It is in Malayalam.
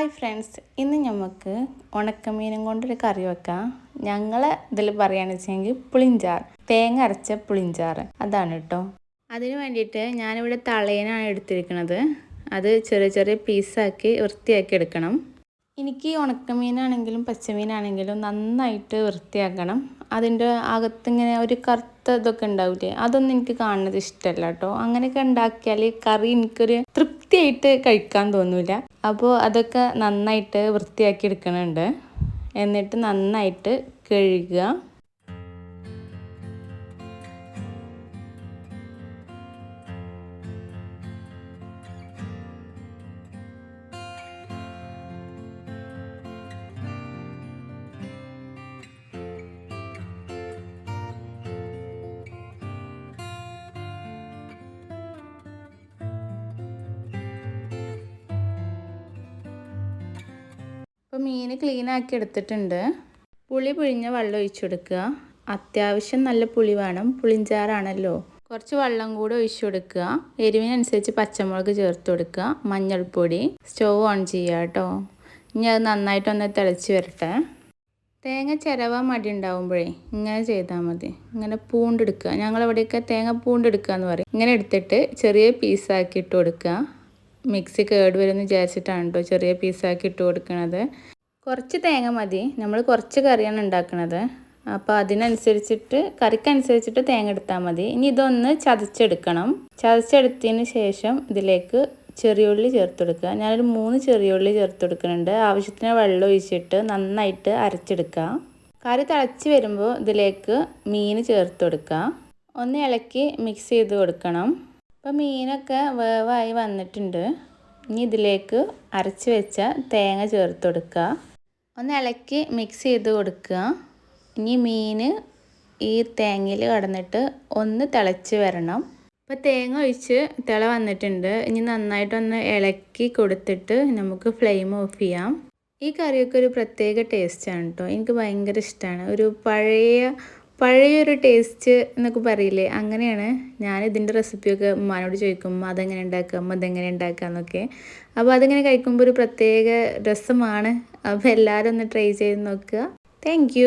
ഹായ് ഫ്രണ്ട്സ്, ഇന്ന് നമുക്ക് ഉണക്കമീനും കൊണ്ടൊരു കറി വെക്കാം. ഞങ്ങൾ ഇതിൽ പറയുകയാണെന്ന് വെച്ചെങ്കിൽ പുളിഞ്ചാറ്, തേങ്ങ അരച്ച പുളിഞ്ചാറ് അതാണ് കേട്ടോ. അതിന് വേണ്ടിയിട്ട് ഞാനിവിടെ തളേനാണ് എടുത്തിരിക്കുന്നത്. അത് ചെറിയ ചെറിയ പീസാക്കി വൃത്തിയാക്കി എടുക്കണം. എനിക്ക് ഉണക്കമീനാണെങ്കിലും പച്ചമീനാണെങ്കിലും നന്നായിട്ട് വൃത്തിയാക്കണം. അതിൻ്റെ അകത്തിങ്ങനെ ഒരു കറുത്ത ഇതൊക്കെ ഉണ്ടാവില്ലേ, അതൊന്നും എനിക്ക് കാണുന്നത് ഇഷ്ടമല്ല കേട്ടോ. അങ്ങനെയൊക്കെ ഉണ്ടാക്കിയാൽ കറി എനിക്കൊരു തൃപ്തിയായിട്ട് കഴിക്കാൻ തോന്നില്ല. അപ്പോൾ അതൊക്കെ നന്നായിട്ട് വൃത്തിയാക്കി എടുക്കണുണ്ട്. എന്നിട്ട് നന്നായിട്ട് കഴുകുക. ഇപ്പോൾ മീൻ ക്ലീനാക്കി എടുത്തിട്ടുണ്ട്. പുളി പിഴിഞ്ഞ വെള്ളം ഒഴിച്ചു കൊടുക്കുക. അത്യാവശ്യം നല്ല പുളി വേണം, പുളിഞ്ചാറാണല്ലോ. കുറച്ച് വെള്ളം കൂടെ ഒഴിച്ചു കൊടുക്കുക. എരിവിനനുസരിച്ച് പച്ചമുളക് ചേർത്ത് കൊടുക്കുക. മഞ്ഞൾപ്പൊടി. സ്റ്റൗ ഓൺ ചെയ്യുക കേട്ടോ. ഇനി അത് നന്നായിട്ടൊന്ന് തിളച്ച് വരട്ടെ. തേങ്ങ ചിരവാൻ മടി ഉണ്ടാവുമ്പോഴേ ഇങ്ങനെ ചെയ്താൽ മതി. ഇങ്ങനെ പൂണ്ടെടുക്കുക. ഞങ്ങളിവിടെയൊക്കെ തേങ്ങ പൂണ്ടെടുക്കുക എന്ന് പറയും. ഇങ്ങനെ എടുത്തിട്ട് ചെറിയ പീസാക്കി ഇട്ട് കൊടുക്കുക. മിക്സി കേട് വരുമെന്ന് വിചാരിച്ചിട്ടാണ് കേട്ടോ ചെറിയ പീസാക്കി ഇട്ട് കൊടുക്കുന്നത്. കുറച്ച് തേങ്ങ മതി, നമ്മൾ കുറച്ച് കറിയാണ് ഉണ്ടാക്കുന്നത്. അപ്പോൾ അതിനനുസരിച്ചിട്ട് കറിക്കനുസരിച്ചിട്ട് തേങ്ങ എടുത്താൽ മതി. ഇനി ഇതൊന്ന് ചതച്ചെടുക്കണം. ചതച്ചെടുത്തതിന് ശേഷം ഇതിലേക്ക് ചെറിയുള്ളി ചേർത്ത് കൊടുക്കുക. ഞാനൊരു 3 ചെറിയുള്ളി ചേർത്ത് കൊടുക്കുന്നുണ്ട്. ആവശ്യത്തിന് വെള്ളം ഒഴിച്ചിട്ട് നന്നായിട്ട് അരച്ചെടുക്കുക. കറി തിളച്ച് വരുമ്പോൾ ഇതിലേക്ക് മീൻ ചേർത്ത് കൊടുക്കുക. ഒന്ന് ഇളക്കി മിക്സ് ചെയ്ത് കൊടുക്കണം. അപ്പോൾ മീനൊക്കെ വേവായി വന്നിട്ടുണ്ട്. ഇനി ഇതിലേക്ക് അരച്ച് വെച്ച തേങ്ങ ചേർത്ത് കൊടുക്കുക. ഒന്ന് ഇളക്കി മിക്സ് ചെയ്ത് കൊടുക്കുക. ഇനി മീൻ ഈ തേങ്ങയിൽ കടന്നിട്ട് ഒന്ന് തിളച്ച് വരണം. അപ്പോൾ തേങ്ങ ഒഴിച്ച് തിള വന്നിട്ടുണ്ട്. ഇനി നന്നായിട്ടൊന്ന് ഇളക്കി കൊടുത്തിട്ട് നമുക്ക് ഫ്ലെയിം ഓഫ് ചെയ്യാം. ഈ കറിയൊക്കെ ഒരു പ്രത്യേക ടേസ്റ്റാണ് കേട്ടോ. എനിക്ക് ഭയങ്കര ഇഷ്ടമാണ്. ഒരു പഴയൊരു ടേസ്റ്റ് എന്നൊക്കെ പറയില്ലേ, അങ്ങനെയാണ്. ഞാൻ ഇതിൻ്റെ റെസിപ്പിയൊക്കെ ഉമ്മാനോട് ചോദിക്കും, അതെങ്ങനെ ഉണ്ടാക്കുക, അമ്മ അതെങ്ങനെ ഉണ്ടാക്കുക എന്നൊക്കെ. അപ്പോൾ അതിങ്ങനെ കഴിക്കുമ്പോൾ ഒരു പ്രത്യേക രസമാണ്. അപ്പോൾ എല്ലാവരും ഒന്ന് ട്രൈ ചെയ്ത് നോക്കുക. താങ്ക്